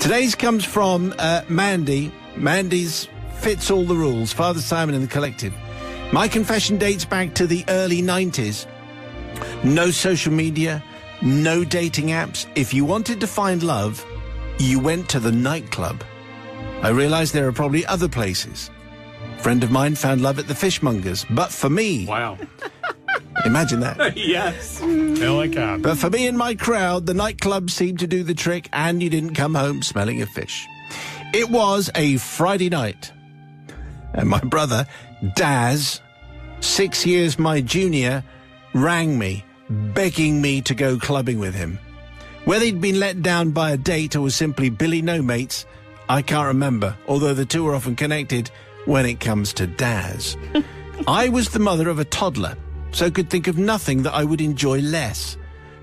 Today's comes from Mandy. Mandy's fits all the rules. Father Simon and the Collective. My confession dates back to the early 90s. No social media, no dating apps. If you wanted to find love, you went to the nightclub. I realised there are probably other places. A friend of mine found love at the fishmongers, but for me... Wow. Imagine that. Yes. No, I can. But for me and my crowd, the nightclub seemed to do the trick, and you didn't come home smelling of fish. It was a Friday night, and my brother, Daz, 6 years my junior, rang me, begging me to go clubbing with him. Whether he'd been let down by a date or was simply Billy No Mates, I can't remember, although the two are often connected when it comes to Daz. I was the mother of a toddler, so could think of nothing that I would enjoy less.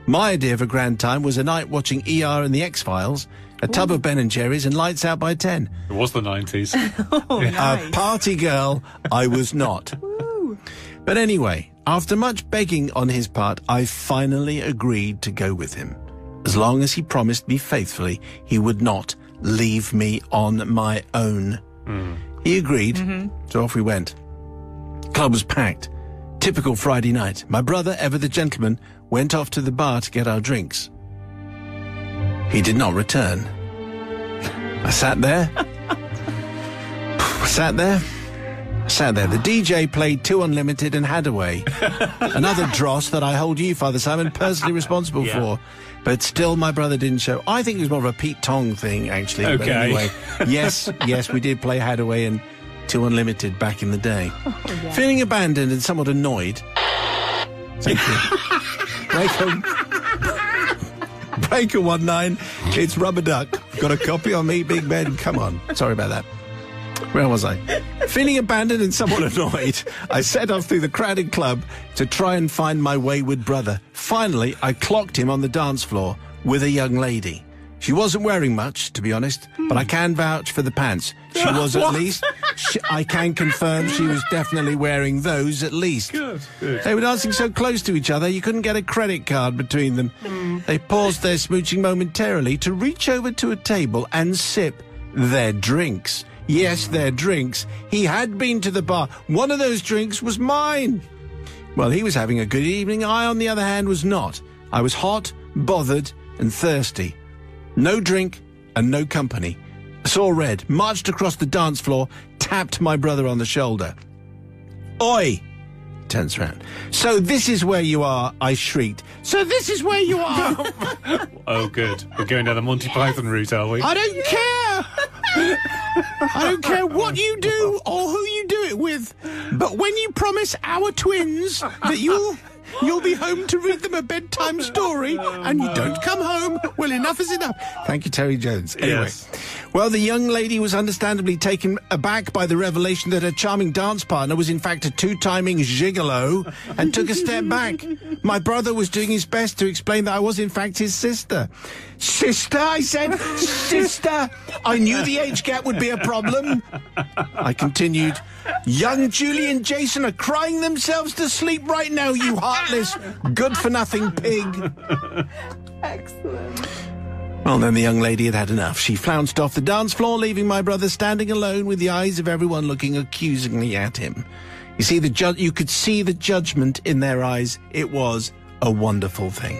My idea of a grand time was a night watching ER and the X-Files, a tub of Ben & Jerry's and lights out by 10. It was the 90s. Nice. A party girl I was not. But anyway, after much begging on his part, I finally agreed to go with him. As long as he promised me faithfully he would not leave me on my own. He agreed, so off we went. Club was packed. Typical Friday night. My brother, ever the gentleman, went off to the bar to get our drinks. He did not return. I sat there. The DJ played 2 Unlimited and Hadaway. Another dross that I hold you, Father Simon, personally responsible for. But still, my brother didn't show. I think it was more of a Pete Tong thing, actually. Okay. But anyway, yes, we did play Hadaway and 2 Unlimited back in the day. Feeling abandoned and somewhat annoyed. Thank you. Breaker 19, it's Rubber Duck. Got a copy on me, Big Ben? Come on. Sorry about that. Where was I? Feeling abandoned and somewhat annoyed, I set off through the crowded club to try and find my wayward brother. Finally, I clocked him on the dance floor with a young lady. She wasn't wearing much, to be honest, but I can vouch for the pants. She was at least. I can confirm she was definitely wearing those at least. Good. They were dancing so close to each other you couldn't get a credit card between them. They paused their smooching momentarily to reach over to a table and sip their drinks. Yes, their drinks. He had been to the bar. One of those drinks was mine. Well, he was having a good evening. I, on the other hand, was not. I was hot, bothered, and thirsty. No drink and no company. Saw red, marched across the dance floor, tapped my brother on the shoulder. Oi! Turns around. So this is where you are, I shrieked. So this is where you are! Oh, good. We're going down the Monty Python route, are we? I don't care! I don't care what you do or who you do it with, but when you promise our twins that you'll be home to read them a bedtime story and you don't come home, well, enough is enough. Thank you, Terry Jones. Anyway, well, the young lady was understandably taken aback by the revelation that her charming dance partner was in fact a 2-timing gigolo and took a step back. My brother was doing his best to explain that I was in fact his sister. Sister, I said. Sister. I knew the age gap would be a problem. I continued. Young Julie and Jason are crying themselves to sleep right now, you heartless, good-for-nothing pig. Excellent. Well, then the young lady had had enough. She flounced off the dance floor, leaving my brother standing alone with the eyes of everyone looking accusingly at him. You see, you could see the judgment in their eyes. It was a wonderful thing.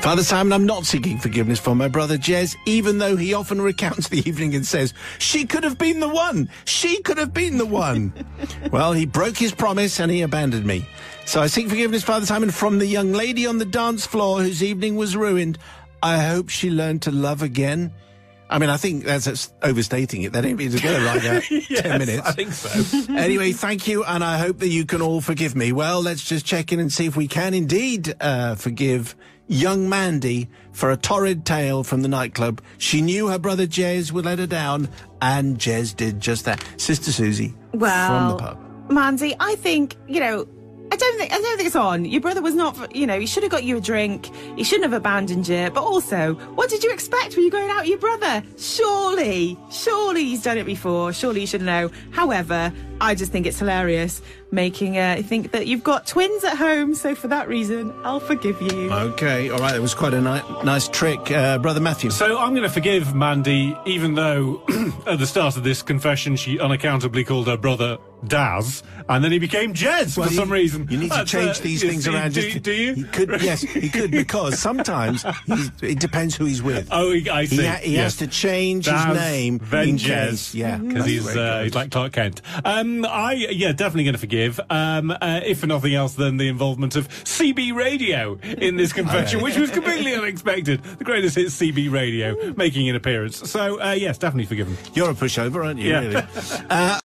Father Simon, I'm not seeking forgiveness for my brother Jez, even though he often recounts the evening and says, she could have been the one. She could have been the one. Well, he broke his promise and he abandoned me. So I seek forgiveness, Father Simon, from the young lady on the dance floor whose evening was ruined. I hope she learned to love again. I mean, I think that's overstating it. That ain't been together like that. Yes, 10 minutes. I think so. Anyway, thank you, and I hope that you can all forgive me. Well, let's just check in and see if we can indeed forgive young Mandy for a torrid tale from the nightclub. She knew her brother Jez would let her down, and Jez did just that. Sister Susie from the pub. Mandy, I think, I don't think it's on. Your brother was not, he should have got you a drink. He shouldn't have abandoned you. But also, what did you expect when you going out with your brother? Surely he's done it before. Surely you should know. However, I just think it's hilarious. making think that you've got twins at home. So for that reason, I'll forgive you. Okay, all right, it was quite a nice trick. Brother Matthew. So I'm going to forgive Mandy, even though at the start of this confession she unaccountably called her brother Daz, and then he became Jez for some reason. You need to change these things around. Do you? He could, yes, he could, because sometimes it depends who he's with. Oh, I see. He has to change Daz, his name then in Jez. case. Yeah, Because he's like Clark Kent. Definitely going to forgive. If for nothing else than the involvement of CB Radio in this confession, which was completely unexpected. The greatest hits CB Radio making an appearance. So yes, definitely forgiven. You're a pushover, aren't you? Yeah. Really.